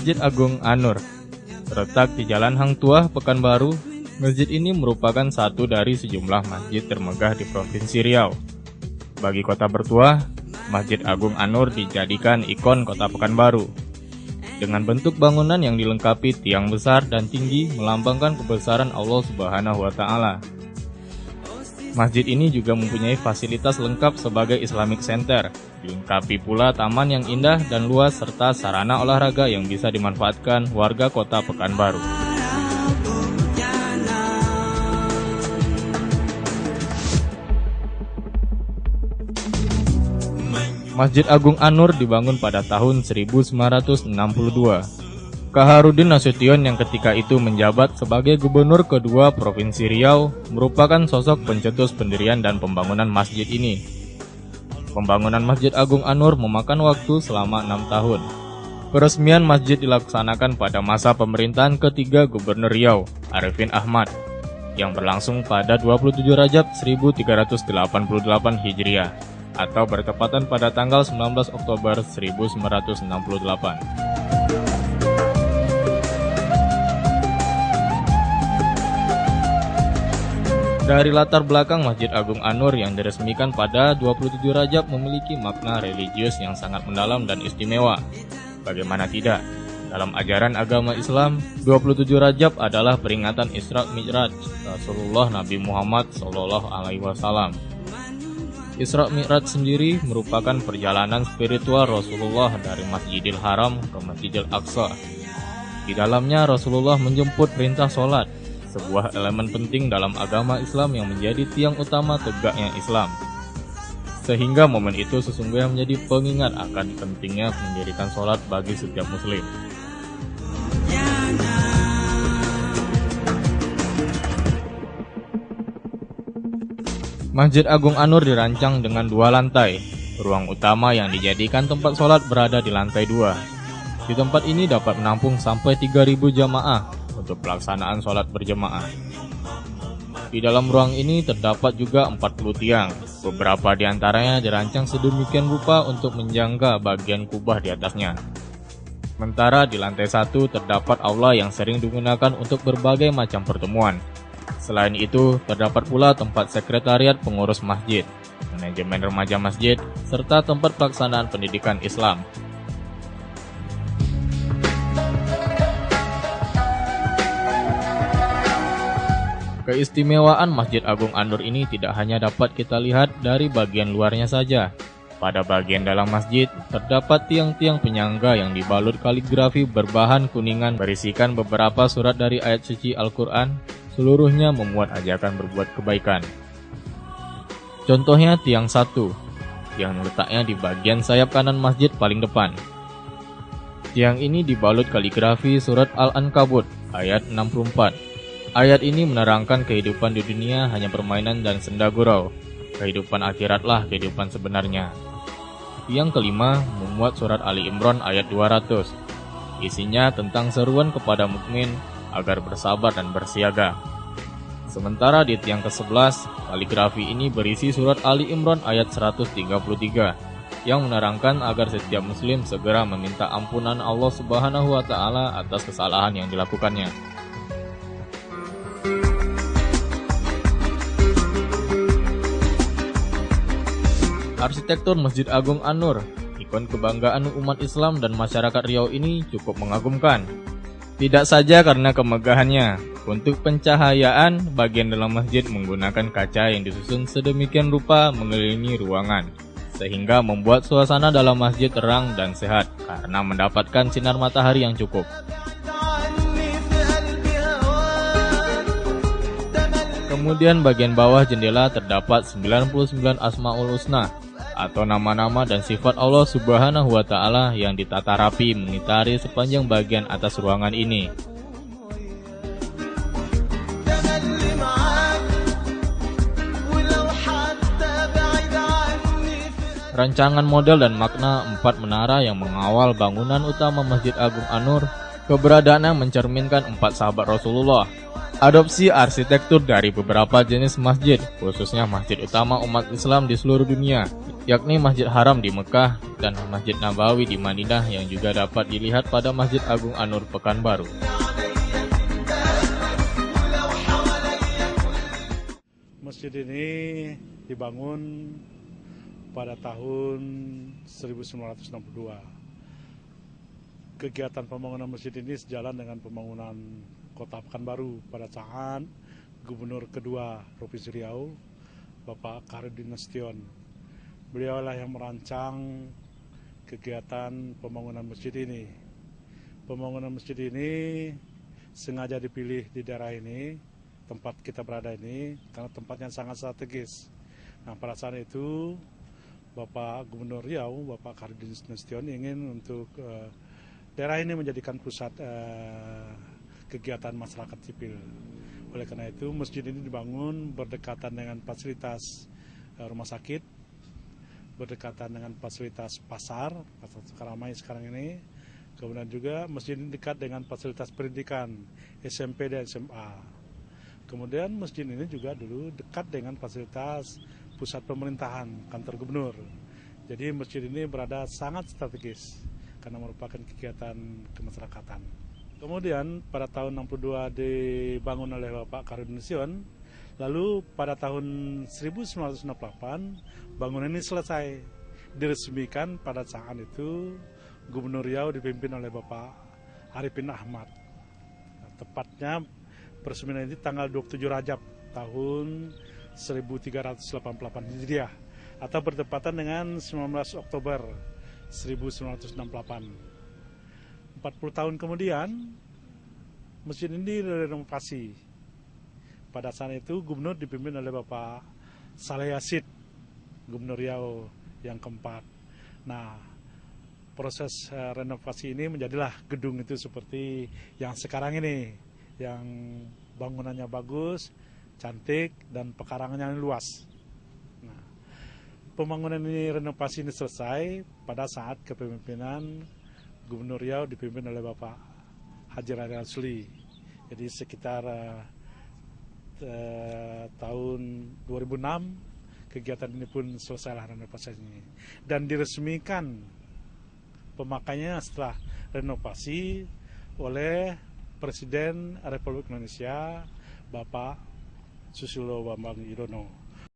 Masjid Agung An-Nur terletak di Jalan Hang Tuah, Pekanbaru. Masjid ini merupakan satu dari sejumlah masjid termegah di Provinsi Riau. Bagi kota Bertuah, Masjid Agung An-Nur dijadikan ikon kota Pekanbaru. Dengan bentuk bangunan yang dilengkapi tiang besar dan tinggi melambangkan kebesaran Allah Subhanahu wa Ta'ala. Masjid ini juga mempunyai fasilitas lengkap sebagai Islamic Center, dilengkapi pula taman yang indah dan luas serta sarana olahraga yang bisa dimanfaatkan warga kota Pekanbaru. Masjid Agung An-Nur dibangun pada tahun 1962. Kaharudin Nasution yang ketika itu menjabat sebagai gubernur kedua Provinsi Riau merupakan sosok pencetus pendirian dan pembangunan masjid ini. Pembangunan Masjid Agung An-Nur memakan waktu selama 6 tahun. Peresmian masjid dilaksanakan pada masa pemerintahan ketiga Gubernur Riau, Arifin Ahmad, yang berlangsung pada 27 Rajab 1388 Hijriah atau bertepatan pada tanggal 19 Oktober 1968. Dari latar belakang Masjid Agung An-Nur yang diresmikan pada 27 Rajab memiliki makna religius yang sangat mendalam dan istimewa. Bagaimana tidak? Dalam ajaran agama Islam, 27 Rajab adalah peringatan Isra Mi'raj Rasulullah Nabi Muhammad SAW. Isra Mi'raj sendiri merupakan perjalanan spiritual Rasulullah dari Masjidil Haram ke Masjidil Aqsa. Di dalamnya Rasulullah menjemput perintah sholat, sebuah elemen penting dalam agama Islam yang menjadi tiang utama tegaknya Islam. Sehingga momen itu sesungguhnya menjadi pengingat akan pentingnya mendirikan sholat bagi setiap muslim. Masjid Agung An-Nur dirancang dengan 2 lantai. Ruang utama yang dijadikan tempat sholat berada di lantai 2. Di tempat ini dapat menampung sampai 3.000 jamaah untuk pelaksanaan sholat berjemaah. Di dalam ruang ini terdapat juga 40 tiang. Beberapa di antaranya dirancang sedemikian rupa untuk menjangka bagian kubah di atasnya. Sementara di lantai 1 terdapat aula yang sering digunakan untuk berbagai macam pertemuan. Selain itu, terdapat pula tempat sekretariat pengurus masjid, manajemen remaja masjid, serta tempat pelaksanaan pendidikan Islam. Keistimewaan Masjid Agung An-Nur ini tidak hanya dapat kita lihat dari bagian luarnya saja. Pada bagian dalam masjid, terdapat tiang-tiang penyangga yang dibalut kaligrafi berbahan kuningan berisikan beberapa surat dari ayat suci Al-Quran, seluruhnya memuat ajakan berbuat kebaikan. Contohnya tiang 1, yang letaknya di bagian sayap kanan masjid paling depan. Tiang ini dibalut kaligrafi surat Al-Ankabut, ayat 64. Ayat ini menerangkan kehidupan di dunia hanya permainan dan senda gurau. Kehidupan akhiratlah kehidupan sebenarnya. Yang kelima memuat surat Ali Imran ayat 200. Isinya tentang seruan kepada mukmin agar bersabar dan bersiaga. Sementara di tiang ke-11, kaligrafi ini berisi surat Ali Imran ayat 133 yang menerangkan agar setiap muslim segera meminta ampunan Allah Subhanahu wa Ta'ala atas kesalahan yang dilakukannya. Arsitektur Masjid Agung An-Nur, ikon kebanggaan umat Islam dan masyarakat Riau ini cukup mengagumkan. Tidak saja karena kemegahannya, untuk pencahayaan bagian dalam masjid menggunakan kaca yang disusun sedemikian rupa mengelilingi ruangan, sehingga membuat suasana dalam masjid terang dan sehat karena mendapatkan sinar matahari yang cukup. Kemudian bagian bawah jendela terdapat 99 Asmaul Husna atau nama-nama dan sifat Allah Subhanahu wa Ta'ala yang ditata rapi mengitari sepanjang bagian atas ruangan ini. Rancangan model dan makna 4 menara yang mengawal bangunan utama Masjid Agung An-Nur, keberadaannya mencerminkan 4 sahabat Rasulullah, Adopsi arsitektur dari beberapa jenis masjid, khususnya masjid utama umat Islam di seluruh dunia, yakni Masjid Haram di Mekah dan Masjid Nabawi di Madinah yang juga dapat dilihat pada Masjid Agung An-Nur Pekanbaru. Masjid ini dibangun pada tahun 1962. Kegiatan pembangunan masjid ini sejalan dengan pembangunan Kota Pekanbaru pada saat Gubernur kedua Provinsi Riau, Bapak Khairuddin Nasution. Beliaulah yang merancang kegiatan pembangunan masjid ini. Pembangunan masjid ini sengaja dipilih di daerah ini, tempat kita berada ini, karena tempatnya sangat strategis. Nah, pada saat itu Bapak Gubernur Riau, Bapak Khairuddin Nasution ingin untuk daerah ini menjadikan pusat kegiatan masyarakat sipil. Oleh karena itu, masjid ini dibangun berdekatan dengan fasilitas rumah sakit, berdekatan dengan fasilitas pasar ramai sekarang ini. Kemudian juga masjid ini dekat dengan fasilitas pendidikan, SMP dan SMA. Kemudian masjid ini juga dulu dekat dengan fasilitas pusat pemerintahan, kantor gubernur. Jadi masjid ini berada sangat strategis karena merupakan kegiatan kemasyarakatan. Kemudian pada tahun 62 dibangun oleh Bapak Khairuddin Nasution. Lalu pada tahun 1968 bangunan ini selesai, diresmikan pada saat itu Gubernur Riau dipimpin oleh Bapak Arifin Ahmad. Nah, tepatnya peresmian ini tanggal 27 Rajab tahun 1388 Hijriah atau bertepatan dengan 19 Oktober 1968. 40 tahun kemudian, masjid ini direnovasi. Pada saat itu, gubernur dipimpin oleh Bapak Saleh Yasid, Gubernur Riau yang keempat. Nah, proses renovasi ini menjadilah gedung itu seperti yang sekarang ini, yang bangunannya bagus, cantik, dan pekarangannya luas. Nah, pembangunan ini, renovasi ini selesai pada saat kepemimpinan Gubernur Riau dipimpin oleh Bapak Haji Rani Rasuli. Jadi sekitar tahun 2006 kegiatan ini pun selesailah renovasi ini dan diresmikan pemakaiannya setelah renovasi oleh Presiden Republik Indonesia Bapak Susilo Bambang Yudhoyono.